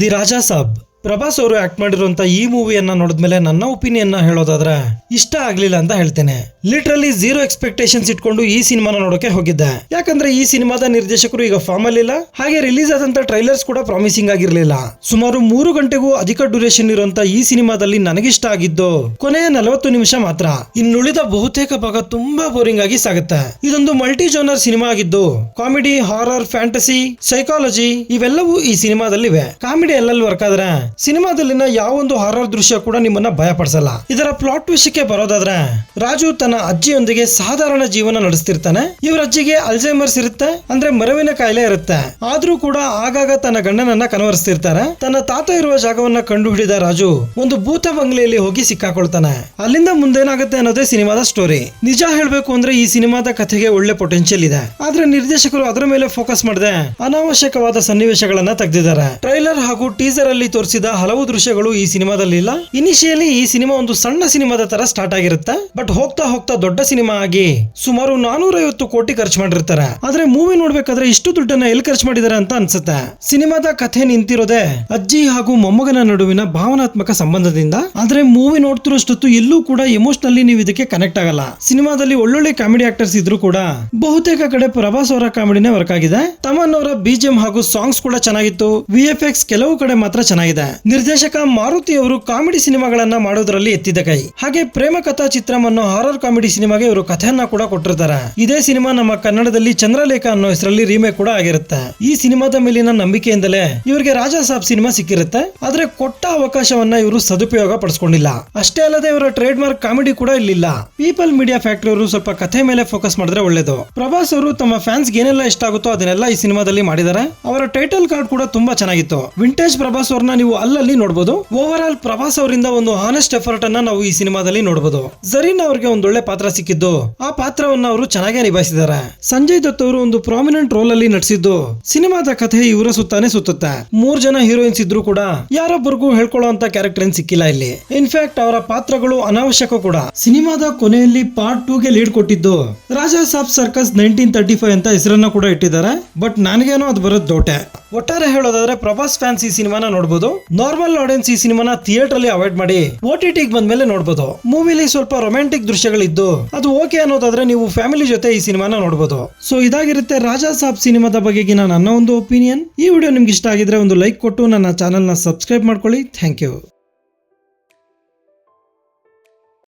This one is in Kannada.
ದಿ ರಾಜಾ ಸಾಬ್ ಪ್ರಭಾಸ್ ಅವರು ಆಕ್ಟ್ ಮಾಡಿರುವಂತ ಈ ಮೂವಿಯನ್ನ ನೋಡಿದ್ಮೇಲೆ ನನ್ನ ಒಪಿನಿಯನ್ ಹೇಳೋದಾದ್ರೆ ಇಷ್ಟ ಆಗ್ಲಿಲ್ಲ ಅಂತ ಹೇಳ್ತೇನೆ. ಲಿಟ್ರಲಿ ಝೀರೋ ಎಕ್ಸ್ಪೆಕ್ಟೇಷನ್ಸ್ ಇಟ್ಕೊಂಡು ಈ ಸಿನಿಮಾನ ನೋಡೋಕೆ ಹೋಗಿದ್ದೆ. ಯಾಕಂದ್ರೆ ಈ ಸಿನಿಮಾದ ನಿರ್ದೇಶಕರು ಈಗ ಫಾರ್ಮ್ ಅಲ್ಲಿ ಇಲ್ಲ, ಹಾಗೆ ರಿಲೀಸ್ ಆದಂತ ಟ್ರೈಲರ್ಸ್ ಕೂಡ ಪ್ರಾಮಿಸಿಂಗ್ ಆಗಿರ್ಲಿಲ್ಲ. ಸುಮಾರು 3 ಗಂಟೆಗೂ ಅಧಿಕ ಡ್ಯೂರೇಷನ್ ಇರುವಂತ ಈ ಸಿನಿಮಾದಲ್ಲಿ ನನಗಿಷ್ಟ ಆಗಿದ್ದು ಕೊನೆಯ 40 ನಿಮಿಷ ಮಾತ್ರ. ಇನ್ನುಳಿದ ಬಹುತೇಕ ಭಾಗ ತುಂಬಾ ಬೋರಿಂಗ್ ಆಗಿ ಸಾಗುತ್ತೆ. ಇದೊಂದು ಮಲ್ಟಿ ಜೋನರ್ ಸಿನಿಮಾ ಆಗಿದ್ದು ಕಾಮಿಡಿ, ಹಾರರ್, ಫ್ಯಾಂಟಸಿ, ಸೈಕಾಲಜಿ ಇವೆಲ್ಲವೂ ಈ ಸಿನಿಮಾದಲ್ಲಿವೆ. ಕಾಮಿಡಿ ಎಲ್ಲೆಲ್ಲಿ ವರ್ಕ್ ಆದ್ರೆ ಸಿನಿಮಾದಲ್ಲಿನ ಯಾವೊಂದು ಹಾರರ್ ದೃಶ್ಯ ಕೂಡ ನಿಮ್ಮನ್ನ ಭಯ ಪಡಿಸಲ್ಲ. ಇದರ ಪ್ಲಾಟ್ ವಿಷಯಕ್ಕೆ ಬರೋದಾದ್ರೆ, ರಾಜು ತನ್ನ ಅಜ್ಜಿಯೊಂದಿಗೆ ಸಾಧಾರಣ ಜೀವನ ನಡೆಸ್ತಿರ್ತಾನೆ. ಇವರ ಅಜ್ಜಿಗೆ ಅಲ್ಝೈಮರ್ಸ್ ಇರುತ್ತೆ, ಅಂದ್ರೆ ಮರವಿನ ಕಾಯಿಲೆ ಇರುತ್ತೆ. ಆದ್ರೂ ಕೂಡ ಆಗಾಗ ತನ್ನ ಗಂಡನನ್ನ ಕನವರಿಸ್ತಿರ್ತಾರೆ. ತನ್ನ ತಾತ ಇರುವ ಜಾಗವನ್ನ ಕಂಡು ಹಿಡಿದ ರಾಜು ಒಂದು ಭೂತ ಬಂಗ್ಲೆಯಲ್ಲಿ ಹೋಗಿ ಸಿಕ್ಕಾಕೊಳ್ತಾನೆ. ಅಲ್ಲಿಂದ ಮುಂದೇನಾಗುತ್ತೆ ಅನ್ನೋದೇ ಸಿನಿಮಾದ ಸ್ಟೋರಿ. ನಿಜ ಹೇಳ್ಬೇಕು ಅಂದ್ರೆ ಈ ಸಿನಿಮಾದ ಕಥೆಗೆ ಒಳ್ಳೆ ಪೊಟೆನ್ಶಿಯಲ್ ಇದೆ, ಆದ್ರೆ ನಿರ್ದೇಶಕರು ಅದರ ಮೇಲೆ ಫೋಕಸ್ ಮಾಡದೆ ಅನಾವಶ್ಯಕವಾದ ಸನ್ನಿವೇಶಗಳನ್ನ ತೆಗೆದಿದ್ದಾರೆ. ಟ್ರೈಲರ್ ಹಾಗೂ ಟೀಸರ್ ಅಲ್ಲಿ ತೋರಿಸಿದ ಹಲವು ದೃಶ್ಯಗಳು ಈ ಸಿನಿಮಾದಲ್ಲಿ ಇಲ್ಲ. ಇನಿಷಿಯಲಿ ಈ ಸಿನಿಮಾ ಒಂದು ಸಣ್ಣ ಸಿನಿಮಾದ ತರ ಸ್ಟಾರ್ಟ್ ಆಗಿರುತ್ತೆ, ಬಟ್ ಹೋಗ್ತಾ ಹೋಗ್ತಾ ದೊಡ್ಡ ಸಿನಿಮಾ ಆಗಿ ಸುಮಾರು 450 ಕೋಟಿ ಖರ್ಚು ಮಾಡಿರ್ತಾರೆ. ಆದ್ರೆ ಮೂವಿ ನೋಡ್ಬೇಕಾದ್ರೆ ಇಷ್ಟು ದುಡ್ಡನ್ನ ಎಲ್ಲಿ ಖರ್ಚು ಮಾಡಿದ್ದಾರೆ ಅಂತ ಅನ್ಸುತ್ತೆ. ಸಿನಿಮಾದ ಕಥೆ ನಿಂತಿರೋದೇ ಅಜ್ಜಿ ಹಾಗೂ ಮೊಮ್ಮಗನ ನಡುವಿನ ಭಾವನಾತ್ಮಕ ಸಂಬಂಧದಿಂದ. ಆದ್ರೆ ಮೂವಿ ನೋಡ್ತಿರೋಷ್ಟೊತ್ತು ಎಲ್ಲೂ ಕೂಡ ಎಮೋಷನಲಿ ನೀವು ಇದಕ್ಕೆ ಕನೆಕ್ಟ್ ಆಗಲ್ಲ. ಸಿನಿಮಾದಲ್ಲಿ ಒಳ್ಳೊಳ್ಳೆ ಕಾಮಿಡಿ ಆಕ್ಟರ್ಸ್ ಇದ್ರು ಕೂಡ ಬಹುತೇಕ ಕಡೆ ಪ್ರಭಾಸ್ ಅವರ ಕಾಮಿಡಿನೇ ವರ್ಕ್ ಆಗಿದೆ. ತಮನ್ ಅವರ ಬಿಜಿಎಂ ಹಾಗೂ ಸಾಂಗ್ಸ್ ಕೂಡ ಚೆನ್ನಾಗಿತ್ತು. ವಿಎಫ್ಎಕ್ಸ್ ಕೆಲವು ಕಡೆ ಮಾತ್ರ ಚೆನ್ನಾಗಿದೆ. ನಿರ್ದೇಶಕ ಮಾರುತಿ ಅವರು ಕಾಮಿಡಿ ಸಿನಿಮಾಗಳನ್ನ ಮಾಡೋದ್ರಲ್ಲಿ ಎತ್ತಿದ ಕೈ. ಹಾಗೆ ಪ್ರೇಮ ಕಥಾ ಚಿತ್ರವನ್ನು ಹಾರರ್ ಕಾಮಿಡಿ ಸಿನಿಮಾಗೆ ಇವರು ಕಥೆಯನ್ನ ಕೂಡ ಕೊಟ್ಟಿರ್ತಾರೆ. ಇದೇ ಸಿನಿಮಾ ನಮ್ಮ ಕನ್ನಡದಲ್ಲಿ ಚಂದ್ರಲೇಖ ಅನ್ನೋ ಹೆಸರಲ್ಲಿ ರೀಮೇಕ್ ಕೂಡ ಆಗಿರುತ್ತೆ. ಈ ಸಿನಿಮಾದ ಮೇಲಿನ ನಂಬಿಕೆಯಿಂದಲೇ ಇವರಿಗೆ ರಾಜಾ ಸಾಬ್ ಸಿನಿಮಾ ಸಿಕ್ಕಿರುತ್ತೆ. ಆದ್ರೆ ಕೊಟ್ಟ ಅವಕಾಶವನ್ನ ಇವರು ಸದುಪಯೋಗ ಪಡಿಸ್ಕೊಂಡಿಲ್ಲ. ಅಷ್ಟೇ ಅಲ್ಲದೆ ಇವರ ಟ್ರೇಡ್ ಮಾರ್ಕ್ ಕಾಮಿಡಿ ಕೂಡ ಇಲ್ಲಿಲ್ಲ. ಪೀಪಲ್ ಮೀಡಿಯಾ ಫ್ಯಾಕ್ಟರಿ ಅವರು ಸ್ವಲ್ಪ ಕಥೆ ಮೇಲೆ ಫೋಕಸ್ ಮಾಡಿದ್ರೆ ಒಳ್ಳೇದು. ಪ್ರಭಾಸ್ ಅವರು ತಮ್ಮ ಫ್ಯಾನ್ಸ್ ಏನೆಲ್ಲ ಇಷ್ಟ ಆಗುತ್ತೋ ಅದನ್ನೆಲ್ಲ ಈ ಸಿನಿಮಾದಲ್ಲಿ ಮಾಡಿದ್ದಾರೆ. ಅವರ ಟೈಟಲ್ ಕಾರ್ಡ್ ಕೂಡ ತುಂಬಾ ಚೆನ್ನಾಗಿತ್ತು. ವಿಂಟೇಜ್ ಪ್ರಭಾಸ್ ಅವ್ರನ್ನ ನೀವು ಅಲ್ಲಲ್ಲಿ ನೋಡಬಹುದು. ಓವರ್ ಆಲ್ ಪ್ರಭಾಸ್ ಅವರಿಂದ ಒಂದು ಹಾನೆಸ್ಟ್ ಎಫರ್ಟ್ ಅನ್ನ ನಾವು ಈ ಸಿನಿಮಾದಲ್ಲಿ ನೋಡಬಹುದು. ಜರೀನ್ ಅವರಿಗೆ ಒಂದೊಳ್ಳೆ ಪಾತ್ರ ಸಿಕ್ಕಿದ್ದು ಆ ಪಾತ್ರವನ್ನ ಅವರು ಚೆನ್ನಾಗಿ ನಿಭಾಯಿಸಿದ್ದಾರೆ. ಸಂಜಯ್ ದತ್ ಅವರು ಒಂದು ಪ್ರಾಮಿನೆಂಟ್ ರೋಲ್ ಅಲ್ಲಿ ನಟಿಸಿದ್ದು ಸಿನಿಮಾದ ಕಥೆ ಇವರ ಸುತ್ತಾನೆ ಸುತ್ತುತ್ತೆ. 3 ಜನ ಹೀರೋಯಿನ್ಸ್ ಇದ್ರು ಕೂಡ ಯಾರೊಬ್ಬರಿಗೂ ಹೇಳ್ಕೊಳ್ಳುವಂತ ಕ್ಯಾರೆಕ್ಟರ್ ಏನ್ ಸಿಕ್ಕಿಲ್ಲ ಇಲ್ಲಿ. ಇನ್ಫ್ಯಾಕ್ಟ್ ಅವರ ಪಾತ್ರಗಳು ಅನಾವಶ್ಯಕ ಕೂಡ. ಸಿನಿಮಾದ ಕೊನೆಯಲ್ಲಿ ಪಾರ್ಟ್ 2 ಗೆ ಲೀಡ್ ಕೊಟ್ಟಿದ್ದು ರಾಜಾ ಸಾಬ್ ಸರ್ಕಸ್ 1935 ಅಂತ ಹೆಸರನ್ನ ಕೂಡ ಇಟ್ಟಿದ್ದಾರೆ. ಬಟ್ ನನಗೇನೋ ಅದು ಬರೋದು ಡೌಟೆ. ಒಟ್ಟಾರೆ ಹೇಳೋದಾದ್ರೆ ಪ್ರಭಾಸ್ ಫ್ಯಾನ್ಸ್ ಈ ಸಿನಿಮಾನ ನೋಡಬಹುದು. ನಾರ್ಮಲ್ ಆಡಿಯನ್ಸ್ ಈ ಸಿನಿಮಾನ ಥಿಯೇಟರ್ ಅಲ್ಲಿ ಅವಾಯ್ಡ್ ಮಾಡಿ OTT ಬಂದ್ಮೇಲೆ ನೋಡಬಹುದು. ಮೂವಿಲಿ ಸ್ವಲ್ಪ ರೊಮ್ಯಾಂಟಿಕ್ ದೃಶ್ಯಗಳಿದ್ದು ಅದು ಓಕೆ ಅನ್ನೋದಾದ್ರೆ ನೀವು ಫ್ಯಾಮಿಲಿ ಜೊತೆ ಈ ಸಿನಿಮಾನ ನೋಡಬಹುದು. ಸೊ ಇದಾಗಿರುತ್ತೆ ರಾಜಾ ಸಾಬ್ ಸಿನಿಮಾದ ಬಗೆಗಿನ ನನ್ನ ಒಂದು ಒಪಿನಿಯನ್. ಈ ವಿಡಿಯೋ ನಿಮ್ಗೆ ಇಷ್ಟ ಆಗಿದ್ರೆ ಒಂದು ಲೈಕ್ ಕೊಟ್ಟು ನನ್ನ ಚಾನೆಲ್ ನ ಸಬ್ಸ್ಕ್ರೈಬ್ ಮಾಡ್ಕೊಳ್ಳಿ. Thank you.